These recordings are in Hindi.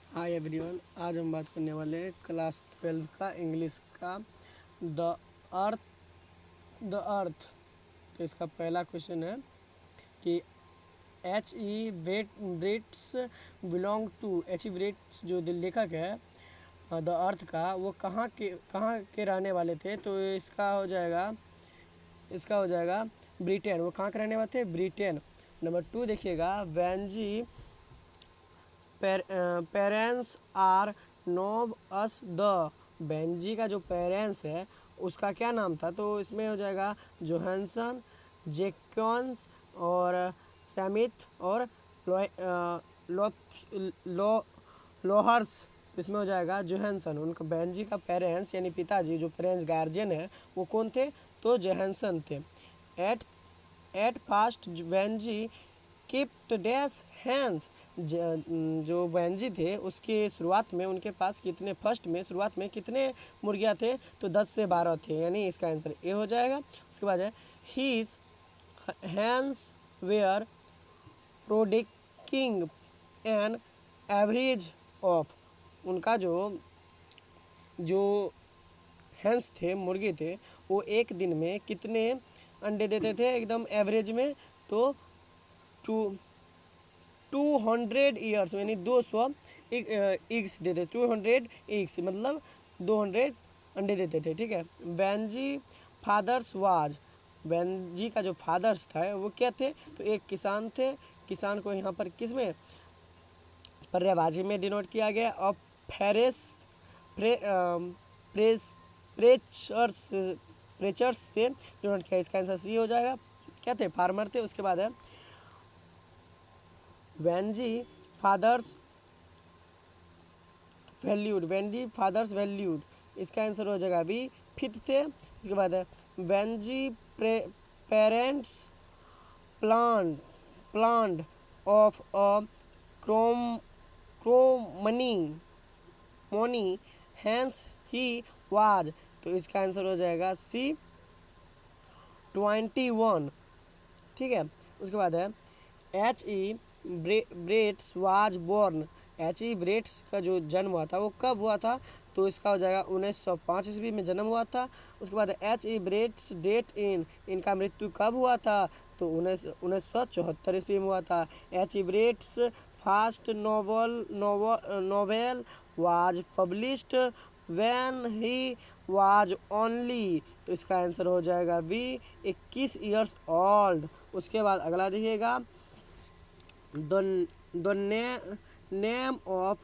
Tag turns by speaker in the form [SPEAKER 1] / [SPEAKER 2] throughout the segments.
[SPEAKER 1] हाय एवरीवन, आज हम बात करने वाले हैं क्लास 12 का इंग्लिश का द अर्थ। तो इसका पहला क्वेश्चन है कि H E Bates belong to. H E Bates जो लेखक है द अर्थ का, वो कहाँ के रहने वाले थे। तो इसका हो जाएगा ब्रिटेन। वो कहाँ के रहने वाले थे? ब्रिटेन। नंबर 2 देखिएगा, Wenji parents are known as the. Benji का जो पेरेंट्स है उसका क्या नाम था? तो इसमें हो जाएगा जोहानसन, जेकन्स और सैमिथ और लोहर्स। तो इसमें हो जाएगा जोहानसन। उनका बेंजी का पेरेंट्स यानी पिताजी, जो पेरेंट्स गार्जियन है, वो कौन थे? तो जोहानसन थे। At at fast Wenji kept dash hands. जो वेंजी थे उसके शुरुआत में उनके पास शुरुआत में कितने मुर्गियाँ थे? तो 10 से 12 थे, यानी इसका आंसर ए हो जाएगा। उसके बाद है his hands were predicting an average of. उनका जो जो हैंस थे, मुर्गे थे, वो एक दिन में कितने अंडे देते थे एकदम एवरेज में? तो टू 200 ईयर्स यानी 200 इग्स देते। 200 इग्स मतलब 200 अंडे देते थे। ठीक है। Wenji fathers was. वेंजी का जो फादर्स था वो क्या थे? तो एक किसान थे। किसान को यहाँ पर किस में पर्यायवाची में डिनोट किया गया और फेरेस प्रे प्रेस प्रेचर्स प्रेचर्स से डिनोट किया। इसका आंसर सी हो जाएगा। क्या थे? फार्मर थे। उसके बाद है वेंजी फादर्स वैल्यूड। इसका आंसर हो जाएगा बी, फिफ्थ थे। उसके बाद है Wenji parents plant plant of a क्रोम क्रोमनी मोनी हैंस ही वाज। तो इसका आंसर हो जाएगा सी, 21। ठीक है। उसके बाद है H E Bates was born. H E Bates का जो जन्म हुआ था वो कब हुआ था? तो इसका हो जाएगा 1905 ईस्वी में जन्म हुआ था। उसके बाद एच ई ब्रेट्स डेट इन। इनका मृत्यु कब हुआ था? तो 1974 ईस्वी में हुआ था। H E Bates first novel was published when he was only. तो इसका आंसर हो जाएगा बी, 21 ईयर्स ओल्ड। उसके बाद अगला देखिएगा, the name of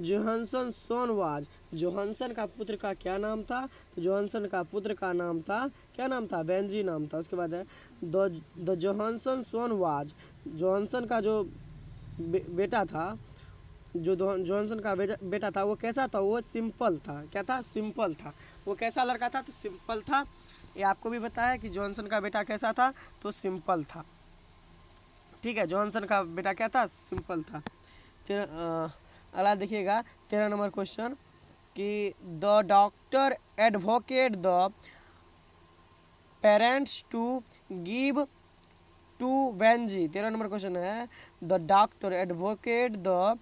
[SPEAKER 1] Johansson son was. Johansson का पुत्र का क्या नाम था? तो जोहानसन का पुत्र का नाम था, क्या नाम था? बेंजी नाम था। उसके बाद है the Johansson son was. Johansson का जो बेटा था, जो जॉनसन का बेटा था, वो कैसा था? वो सिंपल था। क्या था? सिंपल था। वो कैसा लड़का था? तो सिंपल था। ये आपको भी पता है कि जॉनसन का बेटा कैसा था? तो सिंपल था। ठीक है। जॉनसन का बेटा क्या था? सिंपल था। अगला देखिएगा 13 नंबर क्वेश्चन कि the doctor advocate the parents to give to Wenji. 13 number question है, the doctor advocate the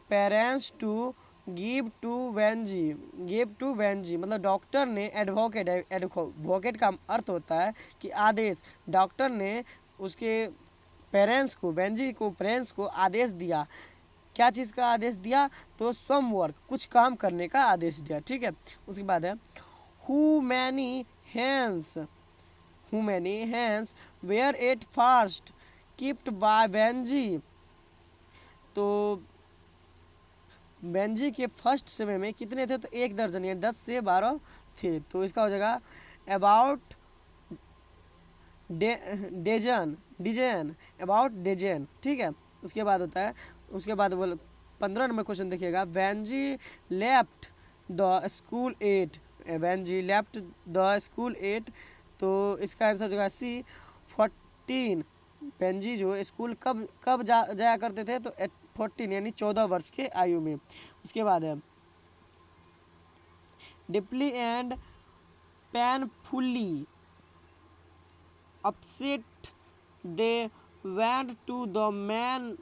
[SPEAKER 1] parents to give to Wenji मतलब डॉक्टर ने एडवोकेट का अर्थ होता है कि आदेश। डॉक्टर ने उसके पेरेंट्स को, वेंजी को, पेरेंट्स को आदेश दिया। क्या चीज़ का आदेश दिया? तो सम वर्क, कुछ काम करने का आदेश दिया। ठीक है। उसके बाद है how many hands were at fast kept by Wenji. तो बेंजी के फर्स्ट समय में कितने थे? तो 1 दर्जन यानी 10 से 12 थे। तो इसका हो जाएगा अबाउट डिजन अबाउट डिजन। ठीक है। उसके बाद होता है, उसके बाद बोल 15 नंबर क्वेश्चन देखिएगा, Venzy left the school eight. Venzy left the school eight. तो इसका आंसर हो जाएगा सी, 14। बेंजी जो स्कूल कब कब जाया करते थे? तो 14 यानी 14 वर्ष के आयु में। उसके बाद है deeply and painfully upset they went to the man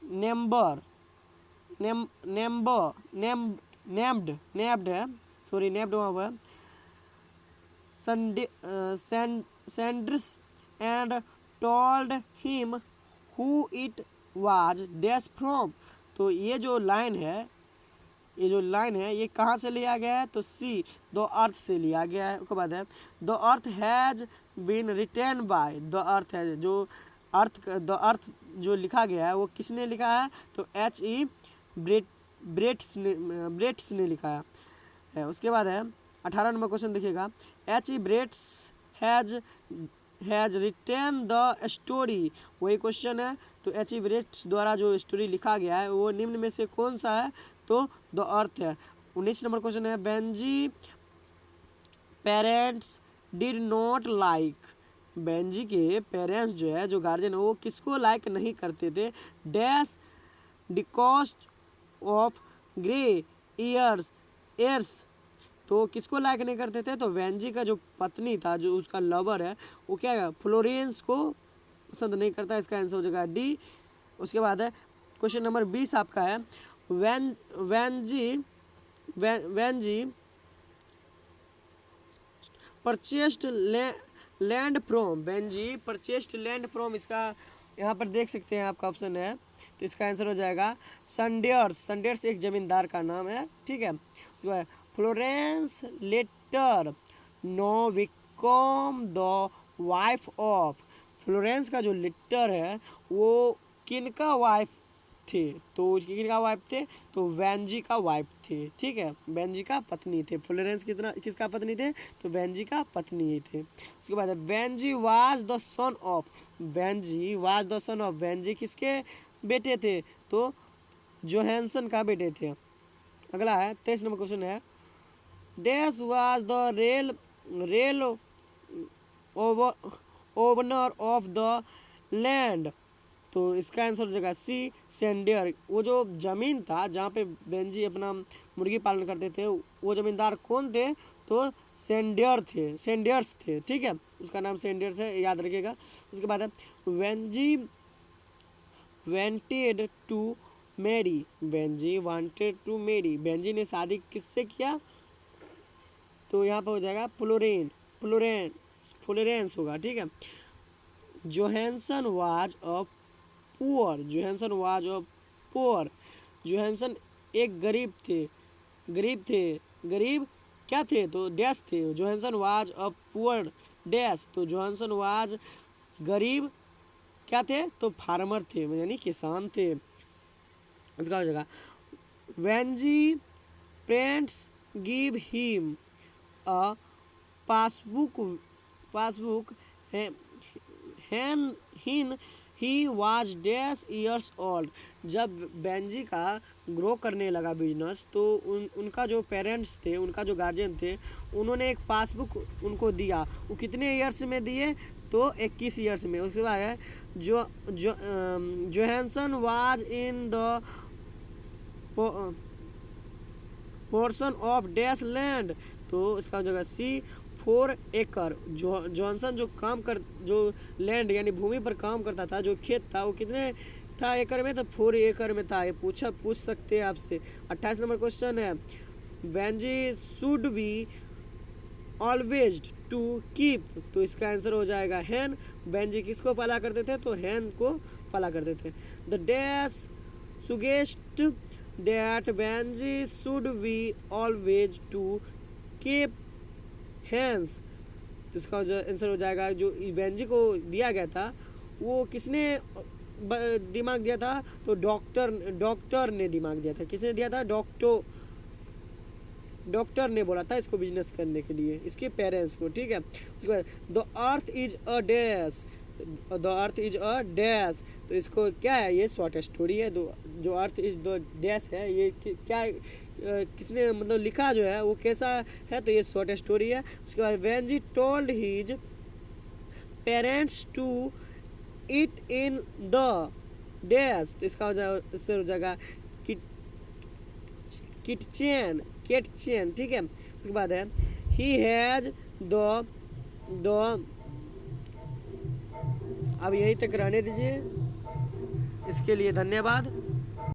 [SPEAKER 1] number named है, सॉरी नेम्ड वहाँ पर Sanders and told him who it was dash from। तो ये जो लाइन है ये कहाँ से लिया गया है? तो सी द अर्थ से लिया गया है। उसके बाद है the earth has been written by, the earth है जो अर्थ जो लिखा गया है वो किसने लिखा है? तो H.E. ब्रेट्स ने लिखा है। उसके बाद है 18 नंबर क्वेश्चन देखिएगा, H.E. Bates has written the story, वही क्वेश्चन है। तो H.E. ब्रेट्स द्वारा जो स्टोरी लिखा गया है वो निम्न में से कौन सा है? तो द अर्थ है। 19 नंबर क्वेश्चन है, Benji parents did not like, Benji के पेरेंट्स जो है जो गार्जियन है वो किसको लाइक नहीं करते थे? Dash because of grey hairs, तो किसको लाइक नहीं करते थे? तो वेंजी का जो पत्नी था, जो उसका लवर है, वो क्या है? फ्लोरेंस को पसंद नहीं करता। इसका आंसर हो जाएगा डी। उसके बाद है क्वेश्चन नंबर 20 आपका है, Venzy purchased land from, Benji purchased land from, इसका यहाँ पर देख सकते हैं आपका ऑप्शन है। तो इसका आंसर हो जाएगा संडेर्स एक जमींदार का नाम है, ठीक है। उसके बाद Florence later no become the wife of, Florence का जो लेटर है वो किनका वाइफ थे? तो किनका वाइफ थे? तो वेंजी का वाइफ थे, ठीक है, वेंजी का पत्नी थे। फ्लोरेंस किसका पत्नी थे? तो वेंजी का पत्नी ही थे। उसके बाद Venzy was the son of, Venzy किसके बेटे थे? तो जोहानसन का बेटे थे। अगला है 23 नंबर क्वेश्चन है, dash was the rail owner of the land, तो इसका आंसर हो जाएगा सी सेंडियर, वो जो जमीन था जहाँ पे बेंजी अपना मुर्गी पालन करते थे वो जमींदार कौन थे? तो सेंडियर्स थे, ठीक है, उसका नाम सेंडियर्स है, याद रखिएगा। उसके बाद है Wenji wanted to marry, Benji ने शादी किससे किया? तो यहाँ पर हो जाएगा फ्लोरेंस होगा, ठीक है। Johansson was a poor, Johansson एक गरीब क्या थे? तो डैश थे। Johansson was a poor dash, तो जोहानसन वाज गरीब क्या थे? तो फार्मर थे, यानी किसान थे। उसका हो जाएगा Venzy parents give him a passbook he was dash years old, जब बेंजी का ग्रो करने लगा बिजनेस तो उनका जो पेरेंट्स थे, उनका जो गार्जियन थे, उन्होंने एक पासबुक उनको दिया। वो कितने ईयर्स में दिए? तो 21 ईयर्स में। उसके बाद है Johansson was in the portion of dash land, तो इसका हो जाएगा सी 4 एकड़। जॉनसन जो लैंड यानी भूमि पर काम करता था, जो खेत था वो कितने था एकड़ में? तो 4 एकड़ में था। ये पूछ सकते हैं आपसे। 28 नंबर क्वेश्चन है, Wenji should be always to keep, तो इसका आंसर हो जाएगा हैन। बेंजी किसको पाला करते थे? तो हैन को पाला करते थे। The dash suggest that Benji should be always to keep hens, तो इसका आंसर हो जाएगा जो बेंजी को दिया गया था वो किसने दिमाग दिया था? तो डॉक्टर ने दिमाग दिया था। किसने दिया था? डॉक्टर ने बोला था इसको बिजनेस करने के लिए, इसके पेरेंट्स को, ठीक है। उसके बाद the earth is a dash, तो इसको क्या है? ये शॉर्ट स्टोरी है। जो अर्थ इज द डैश है, ये क्या किसने मतलब लिखा जो है वो कैसा है? तो ये शॉर्ट स्टोरी है। उसके बाद Wenji told his parents to eat in the dash, तो इसका हो जाएगा किटचेन, ठीक है। उसके बाद है ही हैज द अब यहीं तक रहने दीजिए। इसके लिए धन्यवाद।